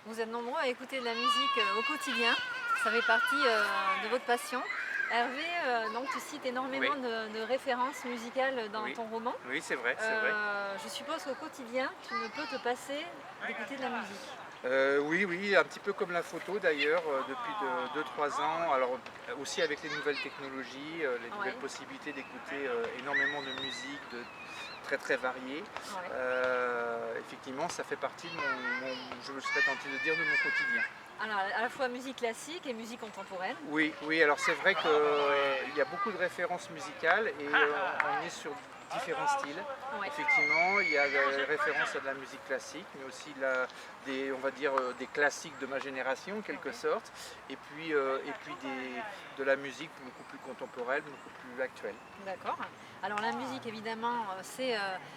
Vous êtes nombreux à écouter de la musique au quotidien, ça fait partie de votre passion. Hervé, donc tu cites énormément Oui, de références musicales dans oui, ton roman. oui, c'est vrai, c'est vrai. Je suppose qu'au quotidien, tu ne peux te passer d'écouter de la musique. Oui, oui, un petit peu comme la photo d'ailleurs, depuis 2-3 ans. Alors aussi avec les nouvelles technologies, les Ouais, nouvelles possibilités d'écouter énormément de musique, très très variée. ouais. Effectivement, ça fait partie de je serais tenté de dire, de mon quotidien. Alors à la fois musique classique et musique contemporaine. Oui, oui, alors c'est vrai qu'il y a beaucoup de références musicales et on est sur différents styles. Ouais, Effectivement, il y a des références à de la musique classique, mais aussi on va dire, des classiques de ma génération en quelque ouais. sorte, et puis de la musique beaucoup plus contemporaine, beaucoup plus actuelle. D'accord. Alors la musique, évidemment, c'est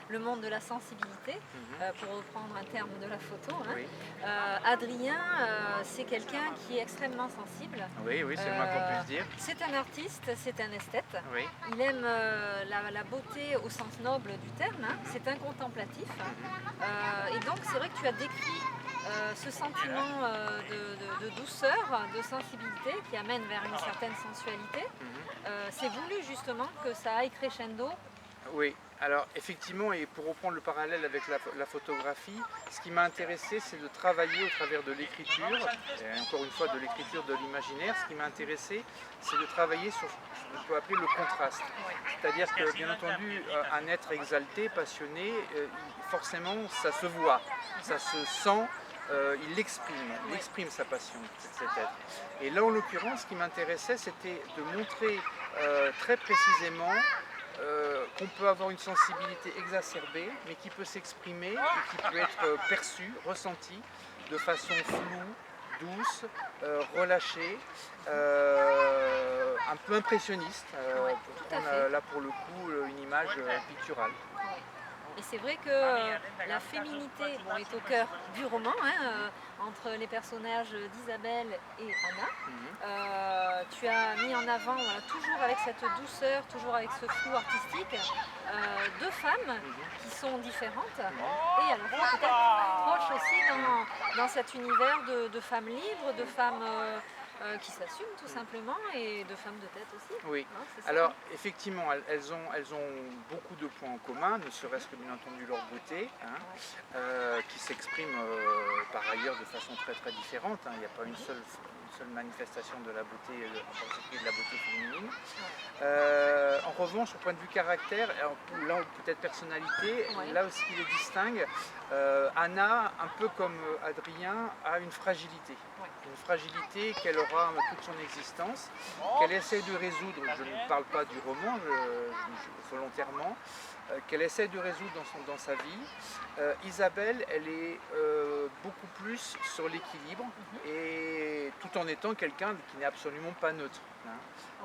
le monde de la sensibilité, Mhm. pour reprendre un terme de la photo, hein. Oui, Adrien, c'est quelqu'un qui est extrêmement sensible. oui, oui, c'est le moins qu'on puisse dire. C'est un artiste, c'est un esthète. Oui. Il aime la beauté au sens noble du terme, hein. C'est un contemplatif. Mhm. Et donc c'est vrai que tu as décrit ce sentiment de douceur, de sensibilité qui amène vers une certaine sensualité. Mhm. C'est voulu justement que ça aille crescendo. Oui, alors effectivement, et pour reprendre le parallèle avec la photographie, ce qui m'a intéressé, c'est de travailler au travers de l'écriture, et encore une fois de l'écriture de l'imaginaire. Ce qui m'a intéressé, c'est de travailler sur ce qu'on peut appeler le contraste. C'est-à-dire que, bien entendu, un être exalté, passionné, forcément, ça se voit, ça se sent. Il exprime sa passion, cet être. Et là, en l'occurrence, ce qui m'intéressait, c'était de montrer très précisément qu'on peut avoir une sensibilité exacerbée, mais qui peut s'exprimer et qui peut être perçue, ressentie de façon floue, douce, relâchée, un peu impressionniste, Ouais, pour tout à prendre fait. là pour le coup une image picturale. Ouais. Et c'est vrai que la féminité bon, est au cœur du roman, hein, entre les personnages d'Isabelle et Anna. Mhm. Tu as mis en avant, voilà, toujours avec cette douceur, toujours avec ce flou artistique, deux femmes Mhm. qui sont différentes Mhm. et à la fois peut-être proches aussi dans cet univers de femmes libres, de femmes qui s'assument tout simplement et de femmes de tête aussi. Oui, Hein, c'est ça, alors hein. effectivement, elles ont beaucoup de points en commun, ne serait-ce que bien entendu leur beauté, hein, Ouais. qui s'exprime par ailleurs de façon très très différente, hein. Il n'y a pas une seule manifestation de la beauté, en particulier de la beauté féminine. En revanche, au point de vue caractère, alors, là peut-être personnalité, Ouais. là aussi il les distingue. Anna, un peu comme Adrien, a une fragilité. Ouais. Une fragilité qu'elle aura toute son existence, qu'elle essaie de résoudre. Je ne parle pas du roman volontairement, qu'elle essaie de résoudre dans sa vie. Isabelle, elle est beaucoup plus sur l'équilibre, et tout en étant quelqu'un qui n'est absolument pas neutre, hein,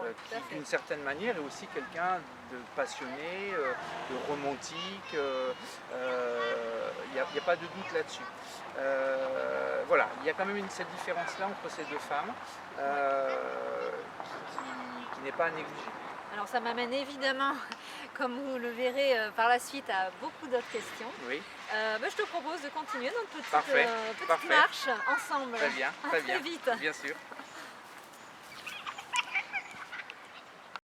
Ouais, tout à qui fait. d'une certaine manière est aussi quelqu'un de passionné, de romantique. Il n'y a pas de doute là-dessus. Voilà, il y a quand même cette différence-là entre ces deux femmes, Ouais. qui n'est pas à négliger. Alors ça m'amène évidemment, comme vous le verrez par la suite, à beaucoup d'autres questions. Oui, Je te propose de continuer notre petite, parfait, petite parfait, marche ensemble. très bien, À très très bien, vite. bien sûr.